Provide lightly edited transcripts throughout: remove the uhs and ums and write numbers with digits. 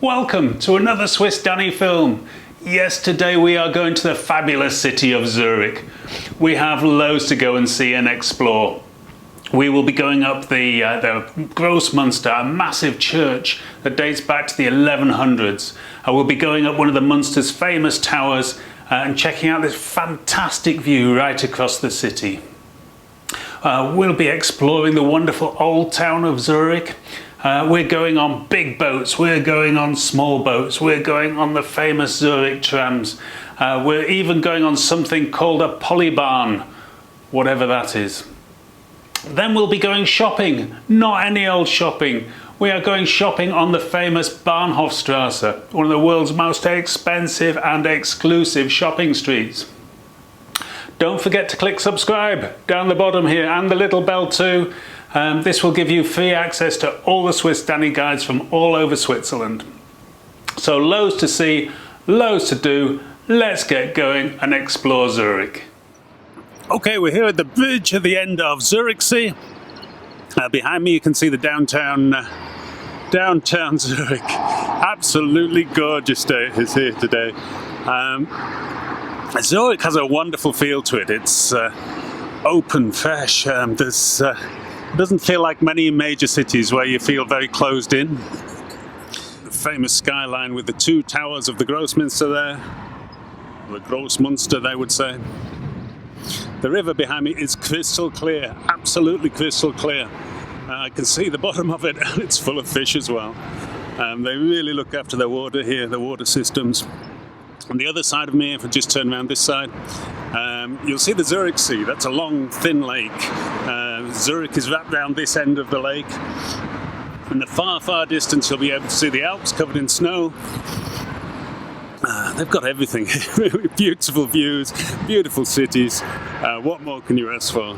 Welcome to another Swiss Danny film. Yes, today we are going to the fabulous city of Zurich. We have loads to go and see and explore. We will be going up the Grossmunster, a massive church that dates back to the 1100s. We'll be going up one of the Munster's famous towers and checking out this fantastic view right across the city. We'll be exploring the wonderful old town of Zurich. We're going on big boats, we're going on small boats, we're going on the famous Zurich trams. We're even going on something called a polybahn, whatever that is. Then we'll be going shopping, not any old shopping. We are going shopping on the famous Bahnhofstrasse, one of the world's most expensive and exclusive shopping streets. Don't forget to click subscribe down the bottom here and the little bell too. This will give you free access to all the Swiss Danny guides from all over Switzerland. So loads to see, loads to do. Let's get going and explore Zurich. Okay, we're here at the bridge at the end of Zurich Sea. Behind me you can see the downtown Zurich. Absolutely gorgeous day it is here today. Zurich has a wonderful feel to it. It's open, fresh. It doesn't feel like many major cities where you feel very closed in. The famous skyline with the two towers of the Grossmunster there. The Grossmunster, they would say. The river behind me is crystal clear, absolutely crystal clear. I can see the bottom of it and it's full of fish as well. They really look after their water here, the water systems. On the other side of me, if I just turn around this side, you'll see the Zurich Sea. That's a long, thin lake. Zurich is wrapped around this end of the lake. In the far, far distance, you'll be able to see the Alps covered in snow. They've got everything. Beautiful views, beautiful cities. What more can you ask for?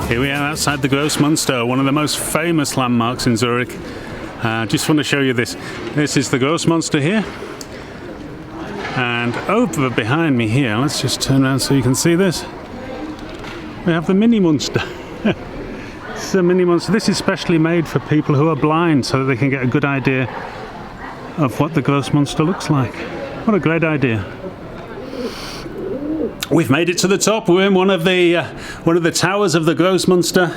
Here we are outside the Grossmunster, one of the most famous landmarks in Zurich. Just want to show you this. This is the Grossmunster here. And over behind me here, let's just turn around so you can see this. We have the Mini Munster. It's a Mini Munster. This is specially made for people who are blind so that they can get a good idea of what the Grossmunster looks like. What a great idea. We've made it to the top. We're in one of the towers of the Grossmunster,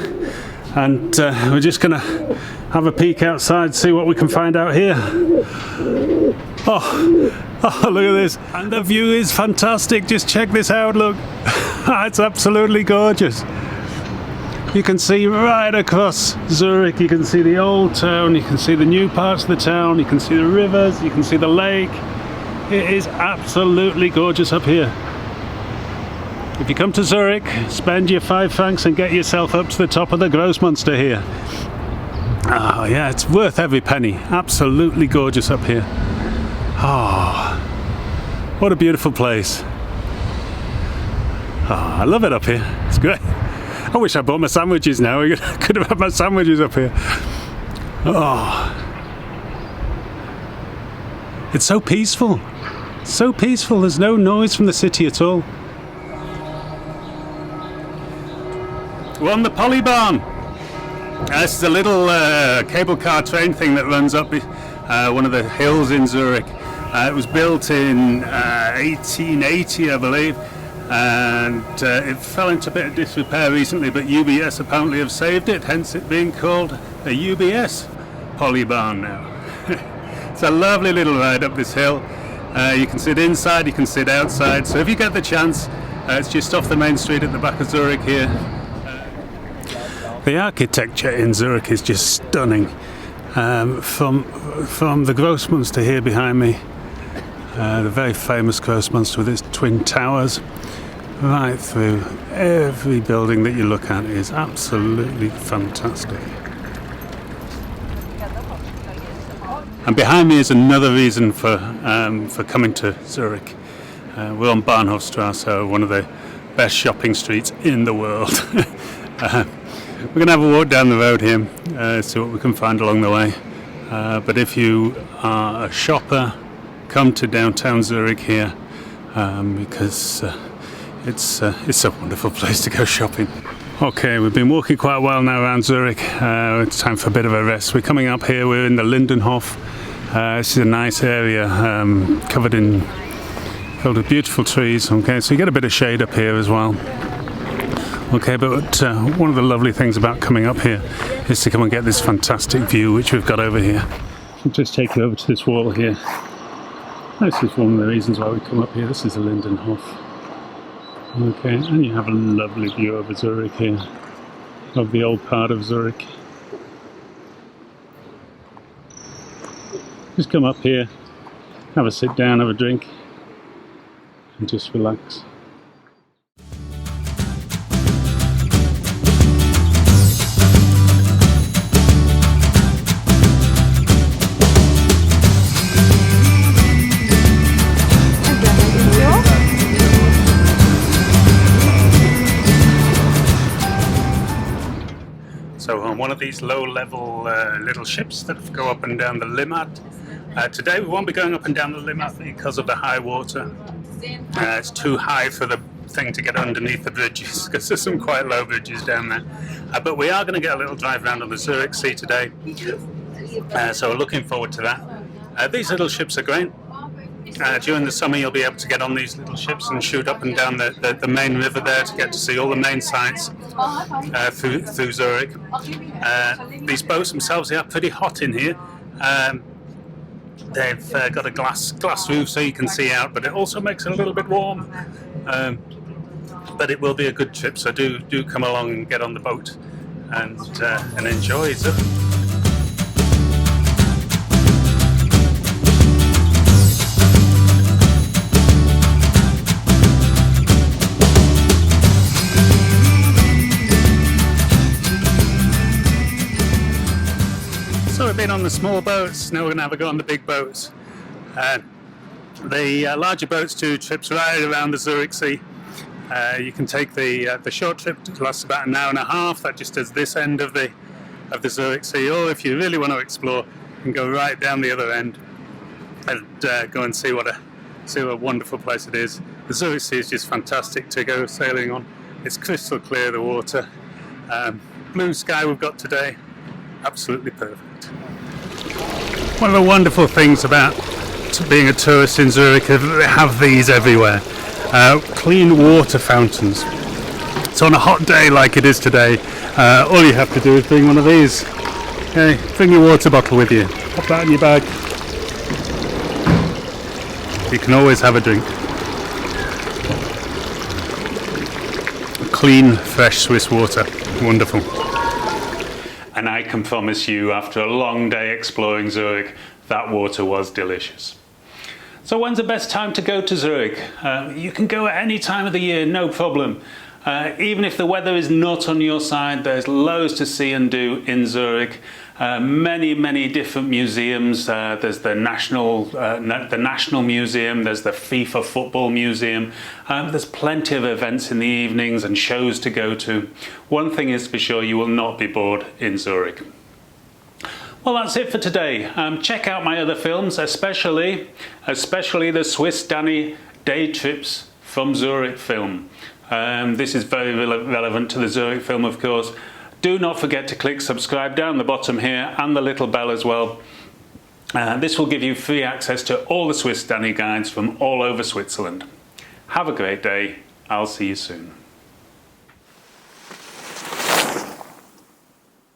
and we're just going to have a peek outside, see what we can find out here. Oh, look at this! And the view is fantastic. Just check this out. Look, it's absolutely gorgeous. You can see right across Zurich. You can see the old town. You can see the new parts of the town. You can see the rivers. You can see the lake. It is absolutely gorgeous up here. If you come to Zurich, spend your 5 francs and get yourself up to the top of the Grossmunster here. Oh yeah, it's worth every penny. Absolutely gorgeous up here. Oh, what a beautiful place. Oh, I love it up here. It's great. I wish I bought my sandwiches now. I could have had my sandwiches up here. Oh, it's so peaceful. So peaceful. There's no noise from the city at all. We're on the polybahn. This is a little cable car train thing that runs up one of the hills in Zurich. It was built in 1880, I believe, and it fell into a bit of disrepair recently, but UBS apparently have saved it, hence it being called a UBS polybahn now. It's a lovely little ride up this hill. You can sit inside, you can sit outside, so if you get the chance, it's just off the main street at the back of Zurich here. The architecture in Zurich is just stunning. From the Grossmunster here behind me, The very famous Grossmunster with its twin towers. Right through every building that you look at is absolutely fantastic. And behind me is another reason for coming to Zurich. We're on Bahnhofstrasse, one of the best shopping streets in the world. We're going to have a walk down the road here, see what we can find along the way. But if you are a shopper, come to downtown Zurich here, because it's a wonderful place to go shopping. Okay, we've been walking quite a while now around Zurich. It's time for a bit of a rest. We're coming up here, we're in the Lindenhof. This is a nice area, filled with beautiful trees. Okay, so you get a bit of shade up here as well. Okay, but one of the lovely things about coming up here is to come and get this fantastic view which we've got over here. I'll just take you over to this wall here. This is one of the reasons why we come up here. This is the Lindenhof. Okay, and you have a lovely view over Zurich here, of the old part of Zurich. Just come up here, have a sit down, have a drink, and just relax. So on one of these low-level little ships that go up and down the Limmat. Today we won't be going up and down the Limmat because of the high water. It's too high for the thing to get underneath the bridges, because there's some quite low bridges down there. But we are going to get a little drive around on the Zurich Sea today, so we're looking forward to that. These little ships are great. During the summer you'll be able to get on these little ships and shoot up and down the main river there to get to see all the main sights through Zurich. These boats themselves, they are pretty hot in here. They've got a glass roof so you can see out, but it also makes it a little bit warm. But it will be a good trip, so do come along and get on the boat and enjoy Zurich. So we've been on the small boats, now we're going to have a go on the big boats. The larger boats do trips right around the Zurich Sea. You can take the short trip, it lasts about an hour and a half, that just does this end of the Zurich Sea, or if you really want to explore, you can go right down the other end and go and see what a wonderful place it is. The Zurich Sea is just fantastic to go sailing on. It's crystal clear, the water. Blue sky we've got today, absolutely perfect. One of the wonderful things about being a tourist in Zurich is that they have these everywhere. Clean water fountains. So on a hot day like it is today, all you have to do is bring one of these. Okay, bring your water bottle with you. Pop that in your bag. You can always have a drink. Clean, fresh Swiss water. Wonderful. And I can promise you, after a long day exploring Zurich, that water was delicious. So when's the best time to go to Zurich? You can go at any time of the year, no problem. Even if the weather is not on your side, there's loads to see and do in Zurich. Many different museums. There's the National Museum, there's the FIFA Football Museum. There's plenty of events in the evenings and shows to go to. One thing is for sure, you will not be bored in Zurich. Well, that's it for today. Check out my other films, especially the Swiss Danny Day Trips from Zurich film. This is very relevant to the Zurich film, of course. Do not forget to click subscribe down the bottom here and the little bell as well. This will give you free access to all the Swiss Danny guides from all over Switzerland. Have a great day. I'll see you soon.